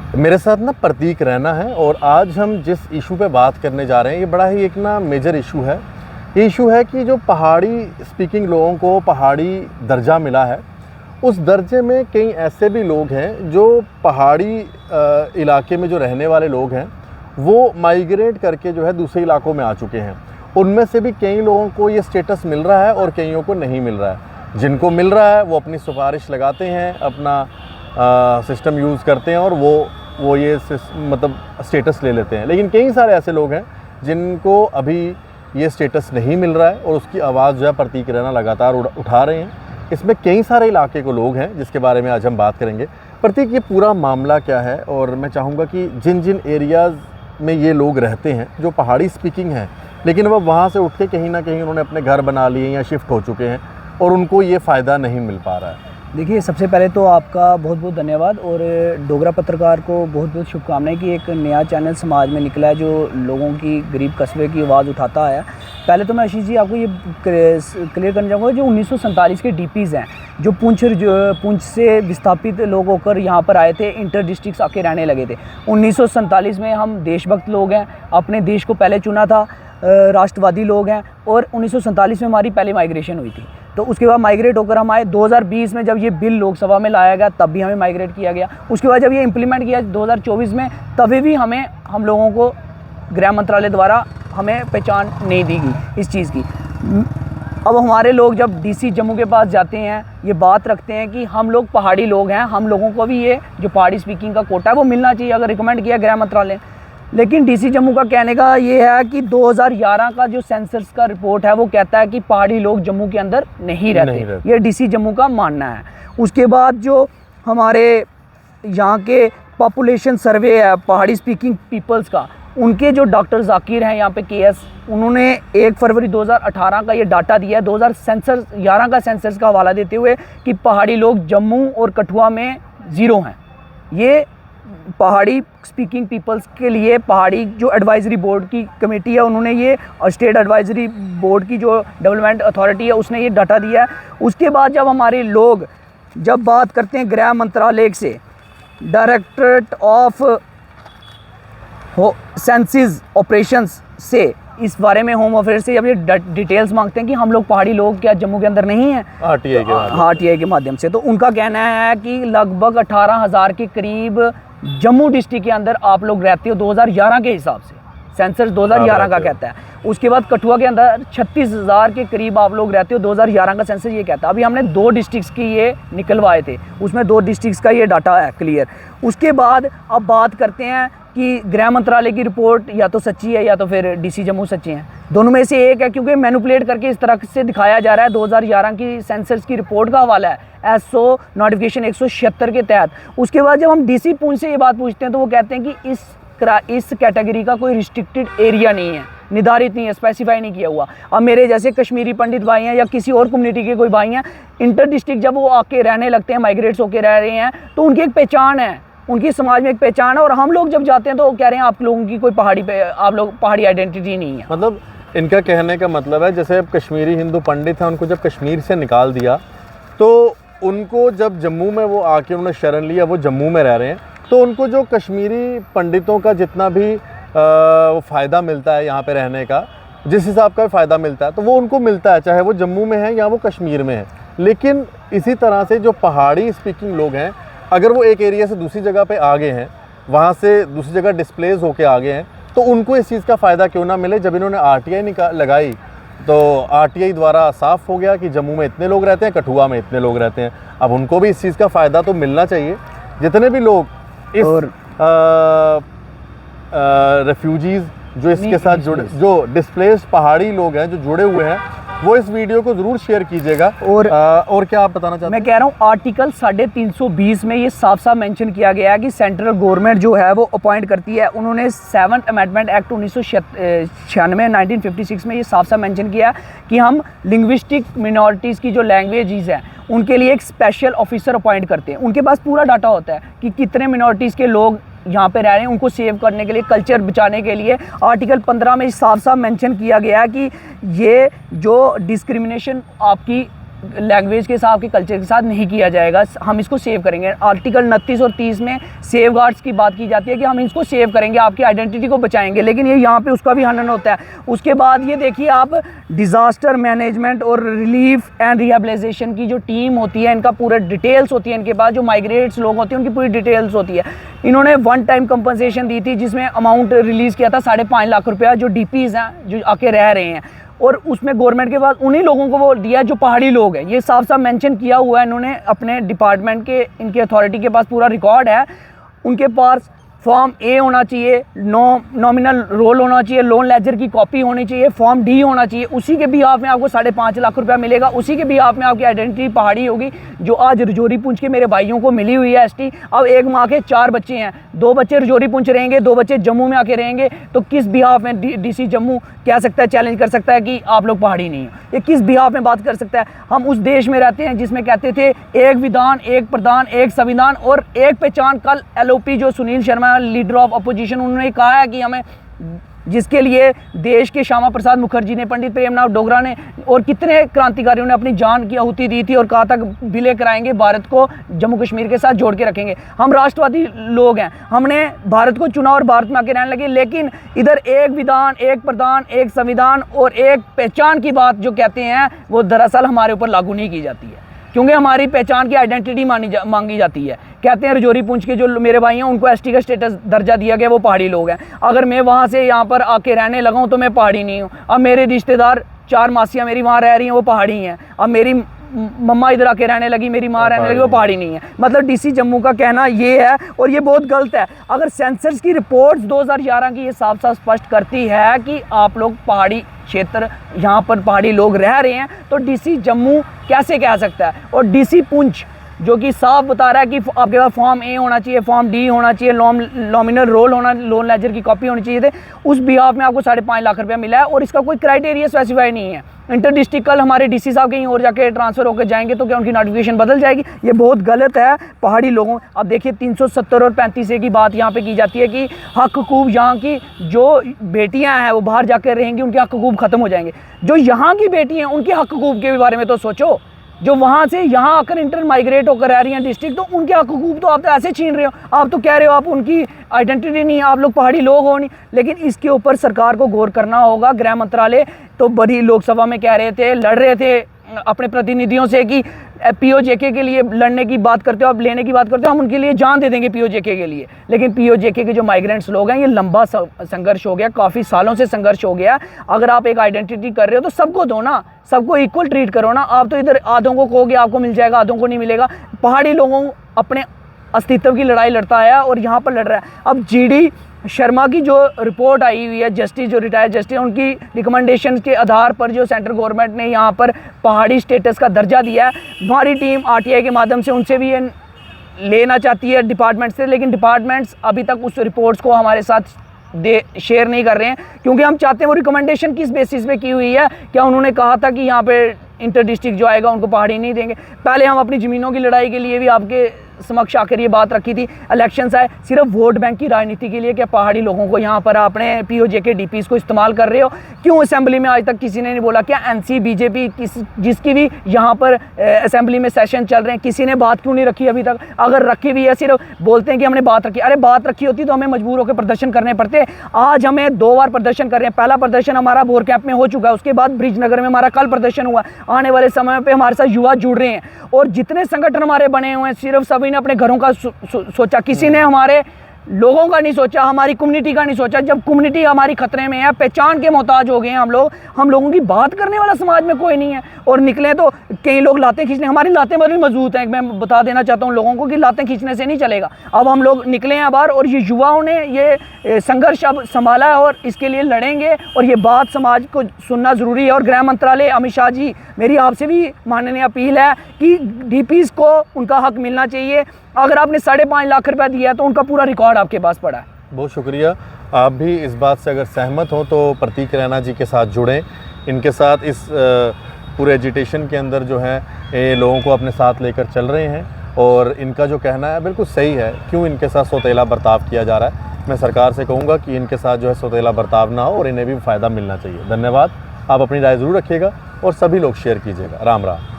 मेरे साथ ना प्रतीक रैना है और आज हम जिस इशू पे बात करने जा रहे हैं ये बड़ा ही एक ना मेजर इशू है। ये इशू है कि जो पहाड़ी स्पीकिंग लोगों को पहाड़ी दर्जा मिला है, उस दर्जे में कई ऐसे भी लोग हैं जो पहाड़ी इलाके में जो रहने वाले लोग हैं वो माइग्रेट करके जो है दूसरे इलाकों में आ चुके हैं। उनमें से भी कई लोगों को ये स्टेटस मिल रहा है और कईयों को नहीं मिल रहा है। जिनको मिल रहा है वो अपनी सिफारिश लगाते हैं, अपना सिस्टम यूज़ करते हैं और वो ये मतलब स्टेटस ले लेते हैं। लेकिन कई सारे ऐसे लोग हैं जिनको अभी ये स्टेटस नहीं मिल रहा है और उसकी आवाज़ जो है प्रतीक रैना लगातार उठा रहे हैं। इसमें कई सारे इलाके के लोग हैं जिसके बारे में आज हम बात करेंगे। प्रतीक, ये पूरा मामला क्या है? और मैं चाहूँगा कि जिन जिन एरियाज़ में ये लोग रहते हैं जो पहाड़ी स्पीकिंग हैं, लेकिन वह वहाँ से उठ के कहीं ना कहीं उन्होंने अपने घर बना लिए या शिफ्ट हो चुके हैं और उनको ये फ़ायदा नहीं मिल पा रहा है। देखिए, सबसे पहले तो आपका बहुत बहुत धन्यवाद और डोगरा पत्रकार को बहुत बहुत शुभकामनाएं कि एक नया चैनल समाज में निकला है जो लोगों की, गरीब कस्बे की आवाज़ उठाता है। पहले तो मैं आशीष जी आपको ये क्लियर करना चाहूँगा, जो 1947 के डीपीज़ हैं जो पुंछ से विस्थापित लोग होकर यहाँ पर आए थे, इंटर डिस्ट्रिक्ट आके रहने लगे थे। 1947 में हम देशभक्त लोग हैं, अपने देश को पहले चुना था, राष्ट्रवादी लोग हैं और 1947 में हमारी पहली माइग्रेशन हुई थी। तो उसके बाद माइग्रेट होकर हम आए। 2020 में जब ये बिल लोकसभा में लाया गया तब भी हमें माइग्रेट किया गया। उसके बाद जब ये इम्प्लीमेंट किया 2024 में, तभी भी हम लोगों को गृह मंत्रालय द्वारा हमें पहचान नहीं दी गई इस चीज़ की। अब हमारे लोग जब डीसी जम्मू के पास जाते हैं, ये बात रखते हैं कि हम लोग पहाड़ी लोग हैं, हम लोगों को भी ये जो पहाड़ी स्पीकिंग का कोटा है वो मिलना चाहिए, अगर रिकमेंड किया गृह मंत्रालय। लेकिन डीसी जम्मू का कहने का ये है कि 2011 का जो सेंसस का रिपोर्ट है वो कहता है कि पहाड़ी लोग जम्मू के अंदर नहीं रहते। ये डीसी जम्मू का मानना है। उसके बाद जो हमारे यहाँ के पॉपुलेशन सर्वे है पहाड़ी स्पीकिंग पीपल्स का, उनके जो डॉक्टर जाकिर हैं यहाँ पे केएस, उन्होंने 1 फरवरी 2018 का ये डाटा दिया है 2011 का सेंसस का हवाला देते हुए कि पहाड़ी लोग जम्मू और कठुआ में 0 हैं। ये पहाड़ी स्पीकिंग पीपल्स के लिए पहाड़ी जो एडवाइजरी बोर्ड की कमेटी है, उन्होंने ये स्टेट एडवाइजरी बोर्ड की जो डेवलपमेंट अथॉरिटी है उसने ये डाटा दिया है। उसके बाद जब हमारे लोग जब बात करते हैं गृह मंत्रालय से, डायरेक्टरेट ऑफ सेंसिस ऑपरेशंस से, इस बारे में होम अफेयर से जब ये डिटेल्स मांगते हैं कि हम लोग पहाड़ी लोग क्या जम्मू के अंदर नहीं हैं आरटीआई के माध्यम से, तो उनका कहना है कि लगभग 18,000 के करीब जम्मू डिस्ट्रिक्ट के अंदर आप लोग रहते हो 2011 के हिसाब से, सेंसस 2011 का कहता है। उसके बाद कठुआ के अंदर 36,000 के करीब आप लोग रहते हो, 2011 का सेंसस ये कहता है। अभी हमने 2 डिस्ट्रिक्ट्स की ये निकलवाए थे, उसमें 2 डिस्ट्रिक्ट्स का ये डाटा है क्लियर। उसके बाद अब बात करते हैं कि गृह मंत्रालय की रिपोर्ट या तो सच्ची है या तो फिर डीसी जम्मू सच्ची है, दोनों में से एक है, क्योंकि मैनिपुलेट करके इस तरह से दिखाया जा रहा है। 2011 की सेंसस की रिपोर्ट का हवाला है एसओ नोटिफिकेशन 176 के तहत। उसके बाद जब हम डीसी पुंछ से ये बात पूछते हैं तो वो कहते हैं कि इस कैटेगरी का कोई रिस्ट्रिक्टेड एरिया नहीं है, निर्धारित नहीं है, स्पेसिफाई नहीं किया हुआ। अब मेरे जैसे कश्मीरी पंडित भाई हैं या किसी और कम्युनिटी के कोई भाई हैं, इंटर डिस्ट्रिक्ट जब वो आके रहने लगते हैं, माइग्रेट्स होके रह रहे हैं, तो उनकी एक पहचान है, उनकी समाज में एक पहचान है। और हम लोग जब जाते हैं तो वो कह रहे हैं आप लोगों की कोई आप लोग पहाड़ी आइडेंटिटी नहीं है। मतलब इनका कहने का मतलब है जैसे अब कश्मीरी हिंदू पंडित हैं, उनको जब कश्मीर से निकाल दिया तो उनको जब जम्मू में वो आके उन्होंने शरण लिया, वो जम्मू में रह रहे हैं, तो उनको जो कश्मीरी पंडितों का जितना भी फ़ायदा मिलता है यहाँ पे रहने का, जिस हिसाब का फ़ायदा मिलता है तो वो उनको मिलता है, चाहे वो जम्मू में है या वो कश्मीर में है। लेकिन इसी तरह से जो पहाड़ी स्पीकिंग लोग हैं, अगर वो एक एरिया से दूसरी जगह पे आ गए हैं, वहाँ से दूसरी जगह डिस्प्लेस होके आ गए हैं, तो उनको इस चीज़ का फ़ायदा क्यों ना मिले। जब इन्होंने आरटीआई लगाई तो आरटीआई द्वारा साफ़ हो गया कि जम्मू में इतने लोग रहते हैं, कठुआ में इतने लोग रहते हैं। अब उनको भी इस चीज़ का फ़ायदा तो मिलना चाहिए। जितने भी लोग इस रेफ्यूजीज़ जो इसके साथ जुड़े, जो डिस्प्लेस्ड पहाड़ी लोग हैं जो जुड़े हुए हैं, वो इस वीडियो को ज़रूर शेयर कीजिएगा। और क्या आप बताना चाहते हैं? मैं कह रहा हूँ आर्टिकल 350 में ये साफ साफ मेंशन किया गया है कि सेंट्रल गवर्नमेंट जो है वो अपॉइंट करती है। उन्होंने 7th अमेंडमेंट एक्ट 1996 में ये साफ साफ मेंशन किया कि हम लिंग्विस्टिक मिनॉरिटीज़ की जो लैंग्वेजेस हैं उनके लिए एक स्पेशल ऑफिसर अपॉइंट करते हैं। उनके पास पूरा डाटा होता है कि कितने मिनॉरिटीज़ के लोग यहाँ पे रह रहे हैं, उनको सेव करने के लिए, कल्चर बचाने के लिए। आर्टिकल 15 में साफ साफ मेंशन किया गया है कि ये जो डिस्क्रिमिनेशन आपकी लैंग्वेज के साथ, आपके कल्चर के साथ नहीं किया जाएगा। हम इसको सेव करेंगे। आर्टिकल 29 और 30 में सेव गार्ड्स की बात की जाती है कि हम इसको सेव करेंगे, आपकी आइडेंटिटी को बचाएंगे, लेकिन ये यहाँ पे उसका भी हनन होता है। उसके बाद ये देखिए आप, डिज़ास्टर मैनेजमेंट और रिलीफ एंड रिहेबिलिटेशन की जो टीम होती है, इनका पूरा डिटेल्स होती है इनके पास, जो माइग्रेट्स लोग होते हैं उनकी पूरी डिटेल्स होती है। इन्होंने वन टाइम कंपनसेशन दी थी जिसमें अमाउंट रिलीज़ किया था 5.5 लाख रुपया, जो डीपीज़ हैं जो आके रह रहे हैं, और उसमें गवर्नमेंट के पास उन्हीं लोगों को वो दिया जो पहाड़ी लोग हैं। ये साफ साफ मेंशन किया हुआ है इन्होंने अपने डिपार्टमेंट के, इनके अथॉरिटी के पास पूरा रिकॉर्ड है। उनके पास फॉर्म ए होना चाहिए, नॉमिनल रोल होना चाहिए, लोन लेजर की कॉपी होनी चाहिए, फॉर्म डी होना चाहिए। उसी के बिहाफ में आपको 5.5 लाख रुपया मिलेगा। उसी के बिहाफ में आपकी आइडेंटिटी पहाड़ी होगी, जो आज रजौरी पुंछ के मेरे भाइयों को मिली हुई है एसटी। अब एक माँ के 4 बच्चे हैं, 2 बच्चे रजौरी पुंछ रहेंगे, 2 बच्चे जम्मू में आके रहेंगे, तो किस बिहाफ में डीसी जम्मू कह सकता है, चैलेंज कर सकता है कि आप लोग पहाड़ी नहीं हैं? ये किस बिहाफ में बात कर सकता है? हम उस देश में रहते हैं जिसमें कहते थे एक विधान, एक प्रधान, एक संविधान और एक पहचान। कल एलओपी जो Sunil Sharma leader of opposition, उन्होंने कहा है कि हमें, जिसके लिए देश के श्यामा प्रसाद मुखर्जी ने, पंडित प्रेमनाथ डोगरा ने और कितने क्रांतिकारियों ने अपनी जान की आहुति दी थी और कहा था विलय कराएंगे, भारत को जम्मू कश्मीर के साथ जोड़ के रखेंगे। हम राष्ट्रवादी लोग हैं, हमने भारत को चुना और भारत में आके रहने लगे, लेकिन इधर एक विधान, एक प्रधान, एक संविधान और एक पहचान की बात जो कहते हैं, वो दरअसल हमारे ऊपर लागू नहीं की जाती है, क्योंकि हमारी पहचान की आइडेंटिटी मांगी जाती है। कहते हैं रजौरी पुंछ के जो मेरे भाई हैं उनको एसटी का स्टेटस दर्जा दिया गया, वो पहाड़ी लोग हैं। अगर मैं वहाँ से यहाँ पर आके रहने लगा हूँ तो मैं पहाड़ी नहीं हूँ। अब मेरे रिश्तेदार, 4 मासियाँ मेरी वहाँ रह रही हैं, वो पहाड़ी हैं। अब मेरी मम्मा इधर आके रहने लगी, मेरी माँ रहने लगी, वो पहाड़ी नहीं है। मतलब डीसी जम्मू का कहना ये है, और ये बहुत गलत है। अगर सेंसस की रिपोर्ट्स 2011 की ये साफ साफ स्पष्ट करती है कि आप लोग पहाड़ी क्षेत्र, यहाँ पर पहाड़ी लोग रह रहे हैं, तो डीसी जम्मू कैसे कह सकता है? और डीसी पुंछ जो कि साफ बता रहा है कि आपके पास फॉर्म ए होना चाहिए, फॉर्म डी होना चाहिए, नॉमिनल रोल होना, लोन लेजर की कॉपी होनी चाहिए थे, उस बिहाफ में आपको 5.5 लाख रुपया मिला है और इसका कोई क्राइटेरिया स्पेसिफाई नहीं है। इंटर डिस्ट्रिक्ट हमारे डीसी साहब कहीं और जाके ट्रांसफ़र होकर जाएंगे तो क्या उनकी नोटिफिकेशन बदल जाएगी? ये बहुत गलत है पहाड़ी लोगों। अब देखिए 370 और 35A की बात यहाँ पे की जाती है कि हक हकूक़ यहाँ की जो बेटियाँ हैं वो बाहर जाकर रहेंगी, उनके हक हकूक़ ख़त्म हो जाएंगे। जो यहाँ की बेटी हैं उनके हक हकूक़ के बारे में तो सोचो। जो वहाँ से यहाँ आकर इंटर माइग्रेट होकर रह रही हैं डिस्ट्रिक्ट, तो उनके हक हकूक़ तो आप तो ऐसे छीन रहे हो। आप तो कह रहे हो आप उनकी आइडेंटिटी नहीं है, आप लोग पहाड़ी लोग हो नहीं। लेकिन इसके ऊपर सरकार को गौर करना होगा। गृह मंत्रालय तो बड़ी लोकसभा में कह रहे थे, लड़ रहे थे अपने प्रतिनिधियों से कि पीओजेके के लिए लड़ने की बात करते हो, आप लेने की बात करते हो, हम उनके लिए जान दे देंगे पीओजेके के लिए। लेकिन पीओजेके के जो माइग्रेंट्स लोग हैं, ये लंबा संघर्ष हो गया, काफ़ी सालों से संघर्ष हो गया। अगर आप एक आइडेंटिटी कर रहे हो तो सबको दो ना, सबको इक्वल ट्रीट करो ना। आप तो इधर आधों को कहोगे आपको मिल जाएगा, आधों को नहीं मिलेगा। पहाड़ी लोगों अपने अस्तित्व की लड़ाई लड़ता है और यहाँ पर लड़ रहा है। अब जीडी शर्मा की जो रिपोर्ट आई हुई है, जस्टिस जो रिटायर्ड जस्टिस, उनकी रिकमेंडेशन के आधार पर जो सेंट्रल गवर्नमेंट ने यहाँ पर पहाड़ी स्टेटस का दर्जा दिया है, हमारी टीम आरटीआई के माध्यम से उनसे भी ये लेना चाहती है डिपार्टमेंट से, लेकिन डिपार्टमेंट्स अभी तक उस रिपोर्ट्स को हमारे साथ शेयर नहीं कर रहे हैं, क्योंकि हम चाहते हैं वो रिकमेंडेशन किस बेसिस पे की हुई है। क्या उन्होंने कहा था कि यहाँ पे इंटर डिस्ट्रिक्ट जो आएगा उनको पहाड़ी नहीं देंगे? पहले हम अपनी ज़मीनों की लड़ाई के लिए भी आपके समक्ष आकर ये बात रखी थी। इलेक्शंस आए सिर्फ वोट बैंक की राजनीति के लिए, क्या पहाड़ी लोगों को यहाँ पर आपने पीओजेके डीपीस को इस्तेमाल कर रहे हो? क्यों असेंबली में आज तक किसी ने नहीं बोला? क्या एनसी बीजेपी जिसकी भी यहाँ पर असेंबली में सेशन चल रहे हैं, किसी ने बात क्यों नहीं रखी अभी तक? अगर रखी भी है, सिर्फ बोलते हैं कि हमने बात रखी। अरे बात रखी होती तो हमें मजबूर होकर प्रदर्शन करने पड़ते। आज हमें 2 बार प्रदर्शन कर रहे हैं। पहला प्रदर्शन हमारा बोर कैंप में हो चुका है, उसके बाद ब्रिजनगर में हमारा कल प्रदर्शन हुआ। आने वाले समय पर हमारे साथ युवा जुड़ रहे हैं और जितने संगठन हमारे बने हुए हैं, सिर्फ सभी ने अपने घरों का सोचा, किसी ने हमारे लोगों का नहीं सोचा, हमारी कम्युनिटी का नहीं सोचा। जब कम्युनिटी हमारी खतरे में है, पहचान के मोहताज हो गए हैं हम लोगों की बात करने वाला समाज में कोई नहीं है। और निकले तो कई लोग लातें खींचने, हमारी लातें बड़ी मजबूत हैं। मैं बता देना चाहता हूँ लोगों को कि लातें खींचने से नहीं चलेगा। अब हम लोग निकले हैं बाहर और ये युवाओं ने ये संघर्ष अब संभाला है और इसके लिए लड़ेंगे और ये बात समाज को सुनना ज़रूरी है। और गृह मंत्रालय, अमित शाह जी, मेरी आपसे भी माननीय अपील है कि डीपीस को उनका हक मिलना चाहिए। अगर आपने 5.5 लाख रुपया दिया है तो उनका पूरा रिकॉर्ड आपके पास पड़ा है। बहुत शुक्रिया। आप भी इस बात से अगर सहमत हो तो प्रतीक रैना जी के साथ जुड़ें। इनके साथ इस पूरे एजिटेशन के अंदर जो है ये लोगों को अपने साथ लेकर चल रहे हैं और इनका जो कहना है बिल्कुल सही है। क्यों इनके साथ सौतेला बर्ताव किया जा रहा है? मैं सरकार से कहूँगा कि इनके साथ जो है सौतेला बर्ताव ना हो और इन्हें भी फ़ायदा मिलना चाहिए। धन्यवाद। आप अपनी राय ज़रूर रखिएगा और सभी लोग शेयर कीजिएगा। राम राम।